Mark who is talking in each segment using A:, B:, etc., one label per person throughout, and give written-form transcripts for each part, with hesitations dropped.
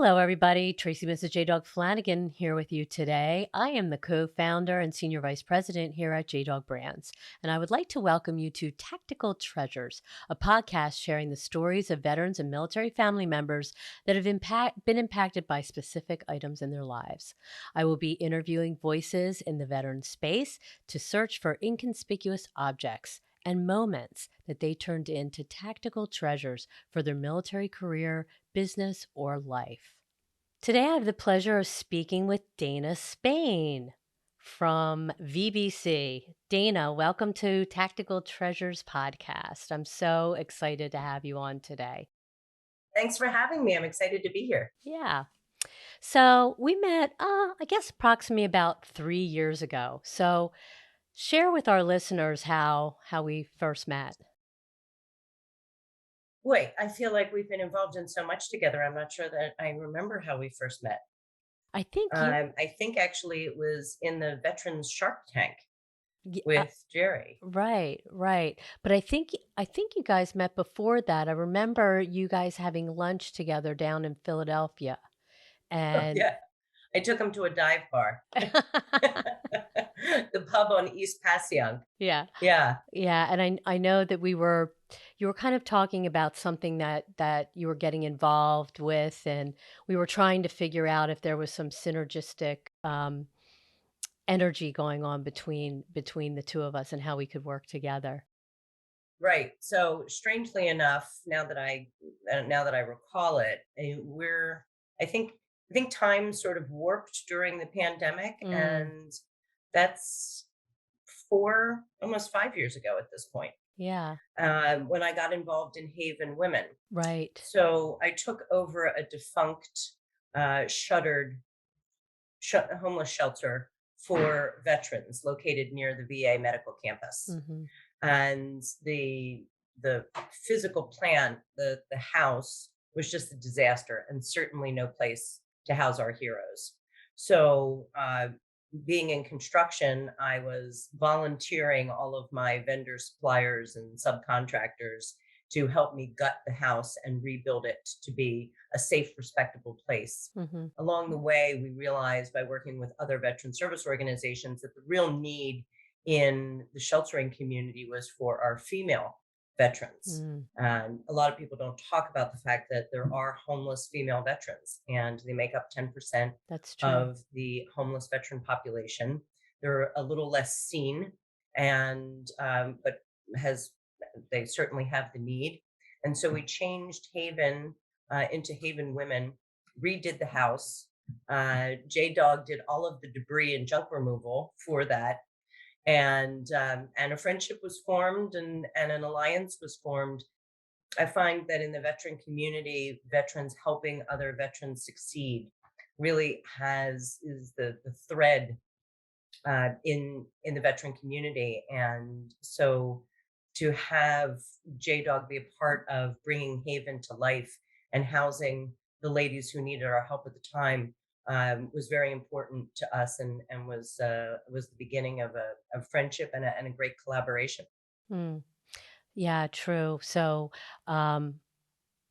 A: Hello, everybody. Tracy, Mrs. JDog Flanagan here with you today. I am the co-founder and senior vice president here at JDog Brands, and I would like to welcome you to Tactical Treasures, a podcast sharing the stories of veterans and military family members that have been impacted by specific items in their lives. I will be interviewing voices in the veteran space to search for inconspicuous objects and moments that they turned into tactical treasures for their military career, business, or life. Today, I have the pleasure of speaking with Dana Spain from VBC. Dana, welcome to Tactical Treasures podcast. I'm so excited to have you on today.
B: Thanks for having me. I'm excited to be here.
A: Yeah. So we met, I guess, approximately about 3 years ago. So share with our listeners how we first met.
B: Boy, I feel like we've been involved in so much together. I'm not sure that I remember how we first met.
A: I think you,
B: I think actually it was in the Veterans Shark Tank
A: y- uh,
B: with Jerry.
A: right, right. But I think you guys met before that. I remember you guys having lunch together down in Philadelphia. And
B: Yeah, I took him to a dive bar, the pub on East Passyunk.
A: yeah.
B: Yeah,
A: Yeah, and I know that you were kind of talking about something that you were getting involved with, and we were trying to figure out if there was some synergistic energy going on between the two of us and how we could work together.
B: right. So strangely enough, now that I recall it, I think I think time sort of warped during the pandemic,
A: Mm,
B: and that's 4, almost 5 years ago at this point,
A: yeah,
B: when I got involved in Haven Women.
A: right.
B: So I took over a defunct, shuttered homeless shelter for veterans located near the VA medical campus.
A: Mhm.
B: And the physical plant, the house was just a disaster and certainly no place to house our heroes. So being in construction, I was volunteering all of my vendors, suppliers, and subcontractors to help me gut the house and rebuild it to be a safe, respectable place.
A: Mhm.
B: Along the way, we realized by working with other veteran service organizations that the real need in the sheltering community was for our female veterans.
A: Mm,
B: And a lot of people don't talk about the fact that there are homeless female veterans, and they make up 10%
A: that's true.
B: of the homeless veteran population. They're a little less seen, and but has they certainly have the need. And so we changed Haven into Haven Women, redid the house. J Dog did all of the debris and junk removal for that, and a friendship was formed, and an alliance was formed. I find that in the veteran community, veterans helping other veterans succeed really has is the thread in the veteran community. And so to have JDog be a part of bringing Haven to life and housing the ladies who needed our help at the time was very important to us, and was the beginning of a friendship and a great collaboration.
A: Mm. Yeah, true. So,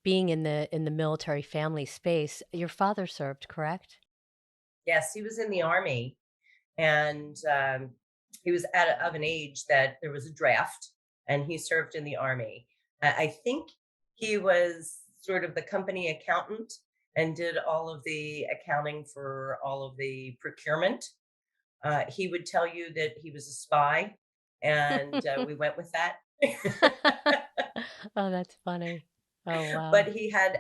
A: being in the military family space, your father served, correct?
B: Yes, he was in the army, and he was of an age that there was a draft, and he served in the army. I think he was sort of the company accountant and did all of the accounting for all of the procurement. He would tell you that he was a spy, and we went with that.
A: Oh, that's funny. Oh,
B: But
A: wow.
B: he had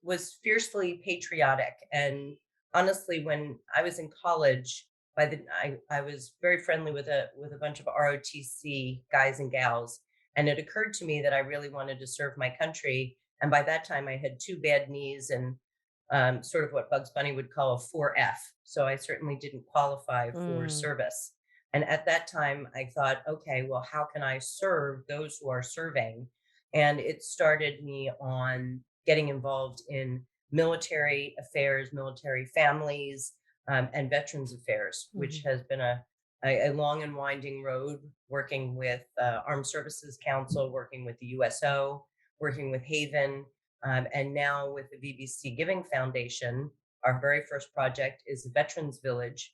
B: was fiercely patriotic. And honestly, when I was in college, I was very friendly with a bunch of ROTC guys and gals, and it occurred to me that I really wanted to serve my country. And by that time, I had two bad knees and sort of what Bugs Bunny would call a 4F. So I certainly didn't qualify for
A: Mm,
B: service. And at that time, I thought, okay, well, how can I serve those who are serving? And it started me on getting involved in military affairs, military families, and veterans affairs, which
A: mhm,
B: has been a long and winding road, working with Armed Services Council, working with the USO, working with Haven. And now with the VBC Giving Foundation, our very first project is a veterans village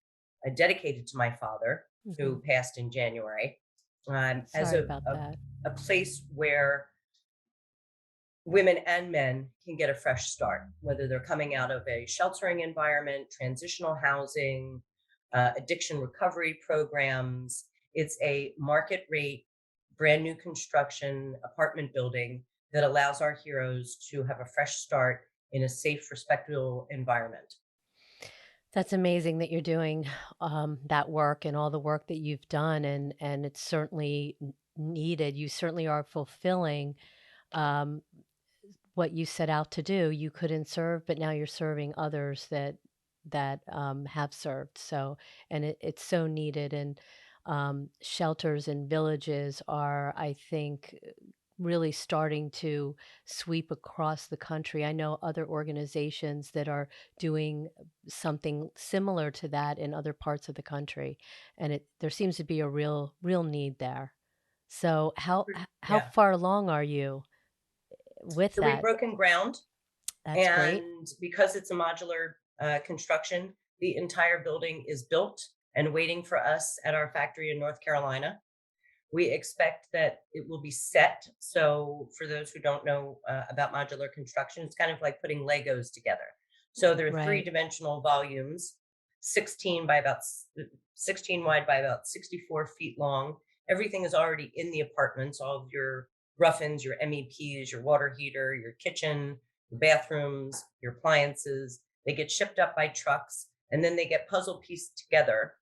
B: dedicated to my father,
A: Hmm.
B: who passed in January, as
A: Sorry about that.
B: a place where women and men can get a fresh start, whether they're coming out of a sheltering environment, transitional housing, addiction recovery programs. It's a market rate, brand new construction apartment building that allows our heroes to have a fresh start in a safe, respectable environment.
A: That's amazing that you're doing that work and all the work that you've done, and it's certainly needed. You certainly are fulfilling um, what you set out to do. You couldn't serve, but now you're serving others that have served. So, and it's so needed. And shelters and villages are, I think, really starting to sweep across the country. I know other organizations that are doing something similar to that in other parts of the country, and there seems to be a real need there. So, how
B: Yeah.
A: far along are you with
B: So we've
A: that?
B: broken ground.
A: That's great.
B: And because it's a modular construction, the entire building is built and waiting for us at our factory in North Carolina. We expect that it will be set. So, for those who don't know about modular construction, it's kind of like putting Legos together. So, there are three
A: Right.
B: dimensional volumes, 16 by about 16 wide by about 64 feet long. Everything is already in the apartments, all of your rough-ins, your MEPs, your water heater, your kitchen, your bathrooms, your appliances. They get shipped up by trucks and then they get puzzle pieced together.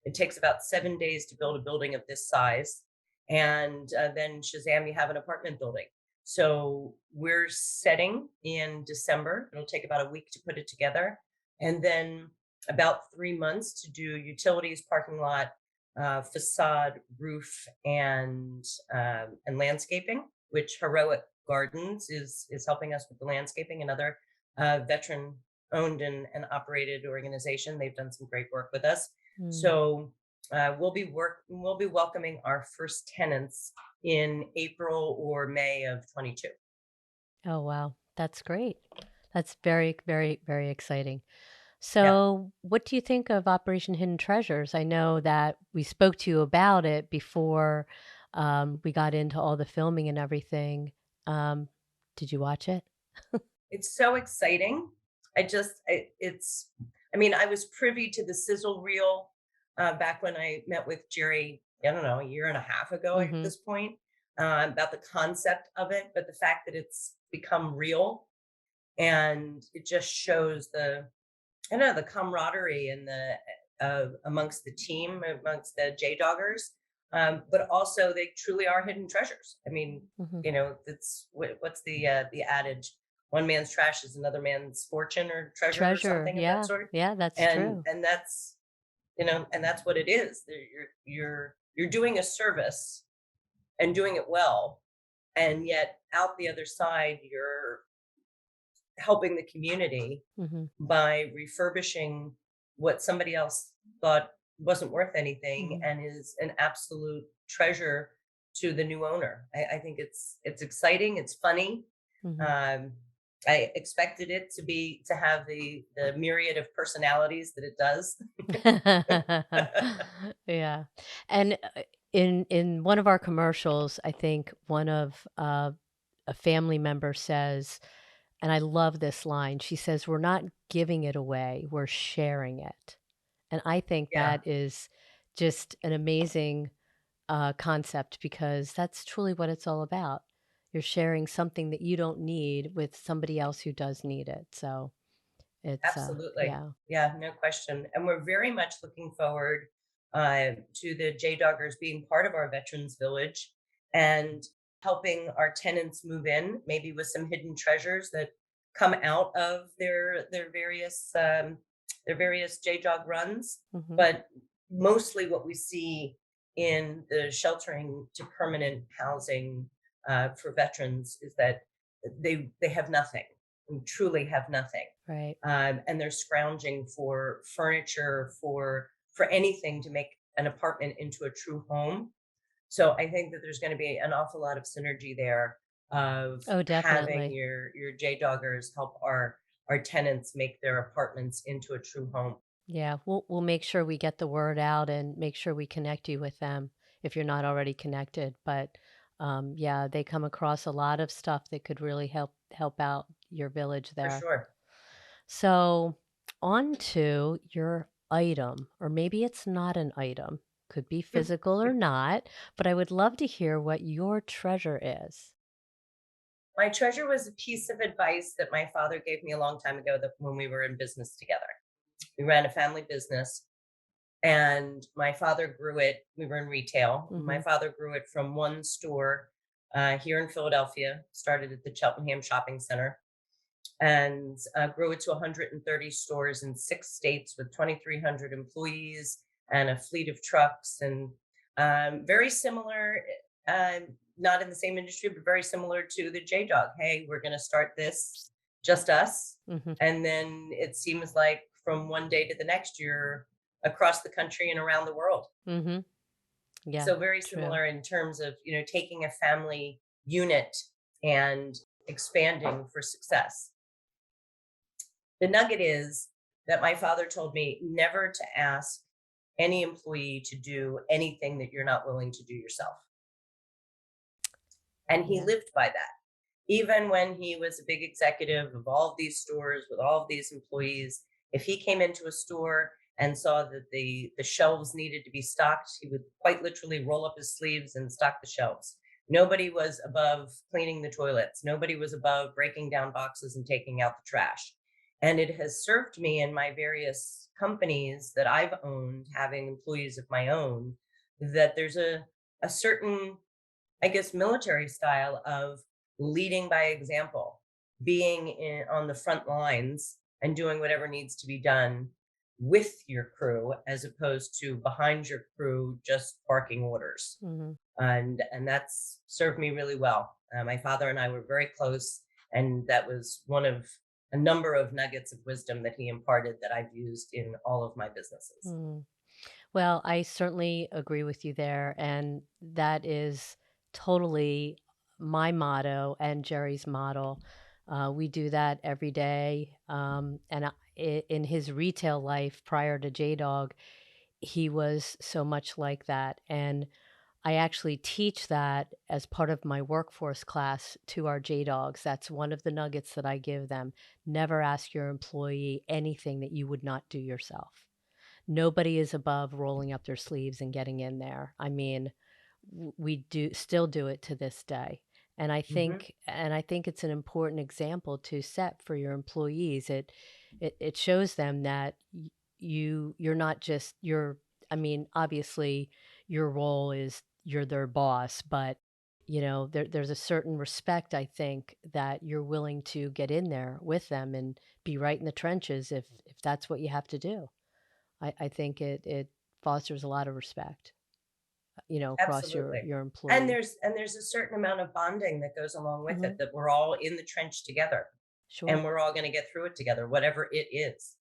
B: It takes about 7 days to build a building of this size, and then Shazam, you have an apartment building. So we're setting in December. It'll take about a week to put it together, and then about 3 months to do utilities, parking lot, facade, roof, and landscaping. Which Heroic Gardens is helping us with the landscaping, another veteran owned and operated organization. They've done some great work with us.
A: Mm.
B: So we'll be welcoming our first tenants in April or May of 22.
A: Oh, wow. That's great. That's very exciting.
B: Yeah.
A: So, what do you think of Operation Hidden Treasures? I know that we spoke to you about it before we got into all the filming and everything. Um, did you watch it?
B: It's so exciting. It's, I mean, I was privy to the sizzle reel back when I met with Jerry, I don't know, a year and a half ago at
A: Mm-hmm.
B: this point, about the concept of it, but the fact that it's become real, and it just shows I don't know, the camaraderie and the amongst the team, amongst the JDoggers, but also they truly are hidden treasures. I mean,
A: Mm-hmm.
B: that's what's the adage? One man's trash is another man's fortune or treasure or
A: Treasure.
B: something of that
A: Yeah.
B: sort.
A: Yeah, that's
B: And
A: true.
B: and that's and that's what it is. You're doing a service and doing it well, and yet out the other side, you're helping the community
A: Mm-hmm.
B: by refurbishing what somebody else thought wasn't worth anything
A: Mm-hmm.
B: and is an absolute treasure to the new owner. I think it's exciting. It's funny.
A: Mm-hmm.
B: Um, I expected it to have the myriad of personalities that it does.
A: Yeah. And in one of our commercials, I think one of a family member says, and I love this line. She says, "We're not giving it away, we're sharing it." And I think
B: Yeah,
A: that is just an amazing concept because that's truly what it's all about. You're sharing something that you don't need with somebody else who does need it. So it's
B: absolutely.
A: yeah.
B: Yeah, no question. And we're very much looking forward to the J Doggers being part of our Veterans Village and helping our tenants move in, maybe with some hidden treasures that come out of their various J Dog runs.
A: Hmm.
B: But mostly, what we see in the sheltering to permanent housing for veterans is that they have nothing, truly have nothing,
A: Right.
B: and they're scrounging for furniture, for anything to make an apartment into a true home. So I think that there's going to be an awful lot of synergy there, of
A: Oh,
B: having
A: definitely.
B: your JDoggers help our tenants make their apartments into a true home.
A: Yeah, we'll make sure we get the word out and make sure we connect you with them if you're not already connected. But yeah, they come across a lot of stuff that could really help out your village
B: For
A: there.
B: sure.
A: So on to your item, or maybe it's not an item, could be physical or not, but I would love to hear what your treasure is.
B: My treasure was a piece of advice that my father gave me a long time ago that when we were in business together. We ran a family business and my father grew it. We were in retail. My
A: Hmm.
B: father grew it from one store here in Philadelphia, started at the Cheltenham Shopping Center, and grew it to 130 stores in 6 states with 2,300 employees and a fleet of trucks. And very similar, not in the same industry, but very similar to the JDog. Hey, we're going to start this, just us.
A: Hmm.
B: And then it seems like from one day to the next, you're across the country and around the world.
A: Hmm. Yeah,
B: So very
A: true.
B: similar in terms of, taking a family unit and expanding for success. The nugget is that my father told me never to ask any employee to do anything that you're not willing to do yourself. And he
A: Yeah.
B: lived by that. Even when he was a big executive of all of these stores with all of these employees, if he came into a store and saw that the shelves needed to be stocked, he would quite literally roll up his sleeves and stock the shelves. Nobody was above cleaning the toilets. Nobody was above breaking down boxes and taking out the trash. And it has served me in my various companies that I've owned, having employees of my own, that there's a certain, I guess, military style of leading by example, being on the front lines and doing whatever needs to be done with your crew as opposed to behind your crew just barking orders.
A: Hmm.
B: And that's served me really well. My father and I were very close, and that was one of a number of nuggets of wisdom that he imparted that I've used in all of my businesses.
A: Mm. Well, I certainly agree with you there, and that is totally my motto and Jerry's model. We do that every day. And in his retail life prior to JDog, he was so much like that. And I actually teach that as part of my workforce class to our JDogs. That's one of the nuggets that I give them. Never ask your employee anything that you would not do yourself. Nobody is above rolling up their sleeves and getting in there. I mean, we do still do it to this day.
B: Hmm.
A: And I think it's an important example to set for your employees. It shows them that you're not just you're I mean, obviously your role is you're their boss, but there's a certain respect, I think, that you're willing to get in there with them and be right in the trenches if that's what you have to do. I think it fosters a lot of respect, across your
B: Absolutely.
A: your
B: And
A: employee.
B: there's a certain amount of bonding that goes along with it,
A: Mhm.
B: that we're all in the trench together
A: Sure.
B: and we're all going to get through it together, whatever it is.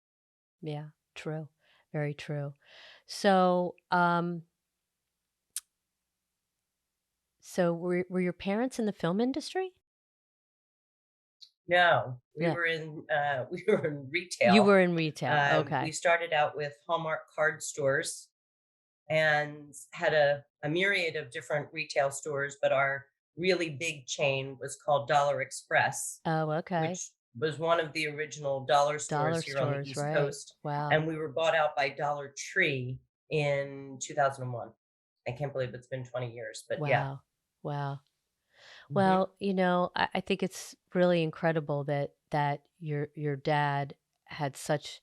A: Yeah, true. Very true. So, so were your parents in the film industry?
B: No, we
A: Yeah.
B: were in we were in
A: You
B: retail.
A: were in retail.
B: We
A: Okay.
B: started out with Hallmark card stores and had a myriad of different retail stores, but our really big chain was called Dollar Express,
A: Oh, okay.
B: which was one of the original dollar
A: Dollar
B: stores here on the
A: stores,
B: East
A: right.
B: Coast.
A: Wow.
B: And we were bought out by Dollar Tree in 2001. I can't believe it's been 20 years, but yeah.
A: Wow. Wow.
B: Hmm.
A: Well, I think it's really incredible that your dad had such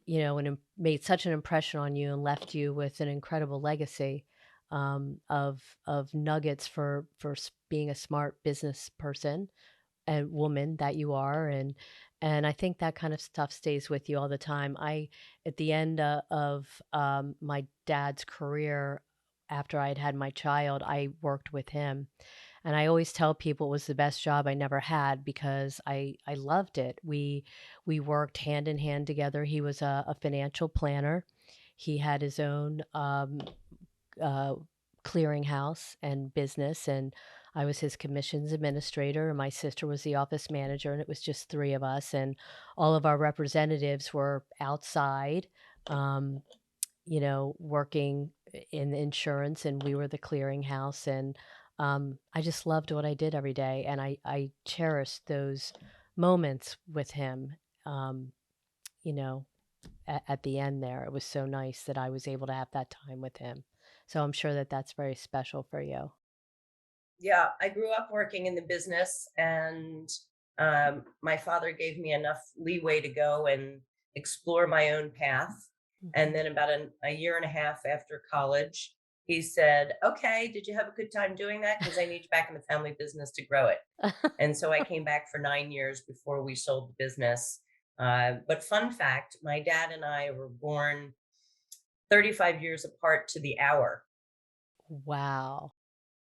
A: made such an impression on you and left you with an incredible legacy of nuggets for being a smart business person and woman that you are, and I think that kind of stuff stays with you all the time. I At the end of my dad's career, after I'd had my child, I worked with him, and I always tell people it was the best job I never had because I loved it. We worked hand in hand together. He was a financial planner. He had his own uh, clearinghouse and business, and I was his commissions administrator, and my sister was the office manager, and it was just 3 of us, and all of our representatives were outside, um, working in insurance, and we were the clearinghouse, and, I just loved what I did every day, and I cherished those moments with him, um, you know, at the end there. It was so nice that I was able to have that time with him. So I'm sure that that's very special for you.
B: Yeah, I grew up working in the business, and my father gave me enough leeway to go and explore my own path. And
A: Mhm.
B: then, about a year and a half after college, he said, "Okay, did you have a good time doing that? Because I need you back in the family business to grow it." And so I came back for 9 years before we sold the business. But fun fact, my dad and I were born 35 years apart to the hour.
A: Wow.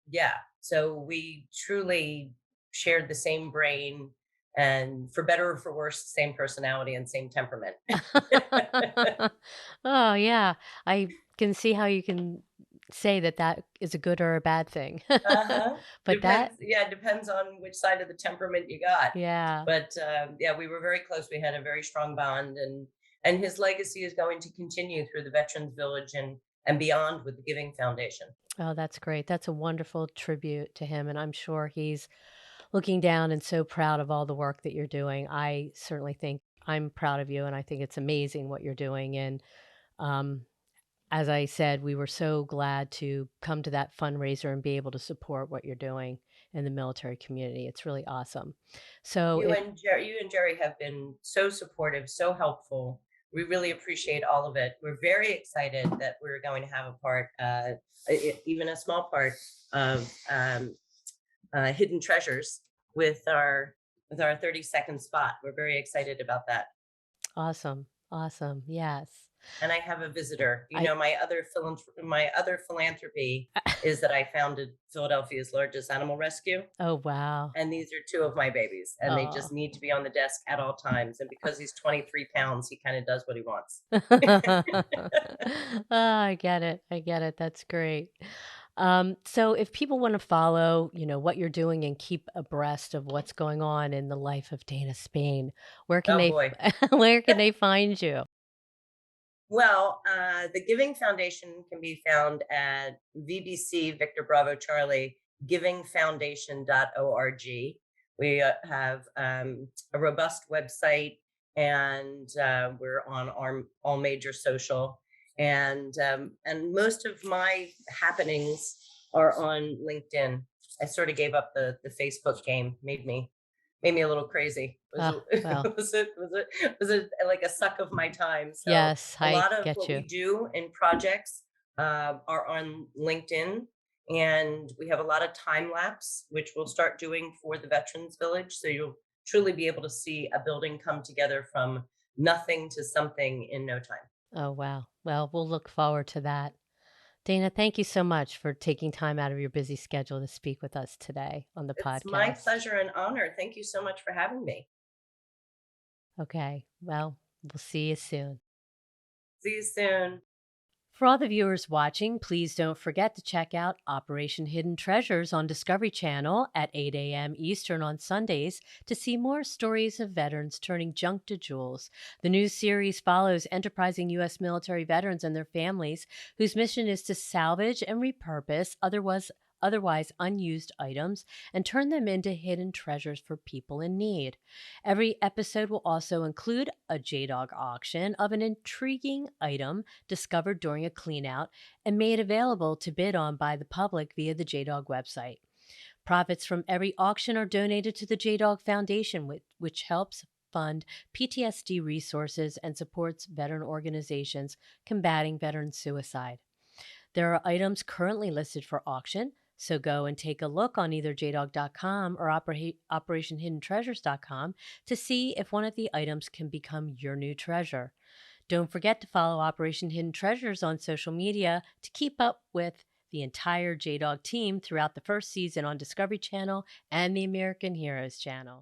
B: Yeah. So we truly shared the same brain, and for better or for worse, the same personality and same temperament.
A: Oh, yeah. I can see how you can say that that is a good or a bad thing.
B: Uh-huh.
A: But that
B: It depends on which side of the temperament you got.
A: yeah.
B: But yeah, we were very close. We had a very strong bond, and his legacy is going to continue through the Veterans Village and beyond with the Giving Foundation.
A: Oh, that's great. That's a wonderful tribute to him, and I'm sure he's looking down and so proud of all the work that you're doing. I certainly think I'm proud of you, and I think it's amazing what you're doing, and, um as I said, we were so glad to come to that fundraiser and be able to support what you're doing in the military community. It's really awesome. So if
B: You and Jerry have been so supportive, so helpful. We really appreciate all of it. We're very excited that we're going to have a part, even a small part of hidden treasures with our 30-second spot. We're very excited about that.
A: awesome, awesome, yes.
B: And I have a visitor.
A: I
B: My other philanthropy is that I founded Philadelphia's largest animal rescue.
A: oh, wow.
B: And these are two of my babies, and they
A: Oh.
B: just need to be on the desk at all times. And because he's 23 pounds, he kind of does what he wants.
A: Oh, I get it, I get it, that's great. So if people wanna follow, what you're doing and keep abreast of what's going on in the life of Dana Spain, where can
B: Oh
A: they
B: boy.
A: where can they find you?
B: Well, the Giving Foundation can be found at VBC Victor Bravo Charlie givingfoundation.org. We have a robust website, and we're on all major social. And most of my happenings are on LinkedIn. I sort of gave up the Facebook game. Made me a little crazy.
A: Ah, well,
B: Was it like a suck of my time? So
A: yes,
B: a
A: I
B: lot of
A: get
B: what we
A: you.
B: do in projects are on LinkedIn, and we have a lot of time lapse, which we'll start doing for the Veterans Village. So you'll truly be able to see a building come together from nothing to something in no time.
A: Oh, wow. Well, we'll look forward to that. Dana, thank you so much for taking time out of your busy schedule to speak with us today on the
B: It's my
A: podcast.
B: pleasure and honor. Thank you so much for having me.
A: Okay, well, we'll see you soon.
B: See you soon.
A: For all the viewers watching, please don't forget to check out Operation Hidden Treasures on Discovery Channel at 8 a.m. Eastern on Sundays to see more stories of veterans turning junk to jewels. The new series follows enterprising U.S. military veterans and their families whose mission is to salvage and repurpose otherwise unused items and turn them into hidden treasures for people in need. Every episode will also include a JDog auction of an intriguing item discovered during a cleanout and made available to bid on by the public via the JDog website. Profits from every auction are donated to the JDog Foundation, which helps fund PTSD resources and supports veteran organizations combating veteran suicide. There are items currently listed for auction, so go and take a look on either jdog.com or operationhiddentreasures.com to see if one of the items can become your new treasure. Don't forget to follow Operation Hidden Treasures on social media to keep up with the entire JDog team throughout the first season on Discovery Channel and the American Heroes channel.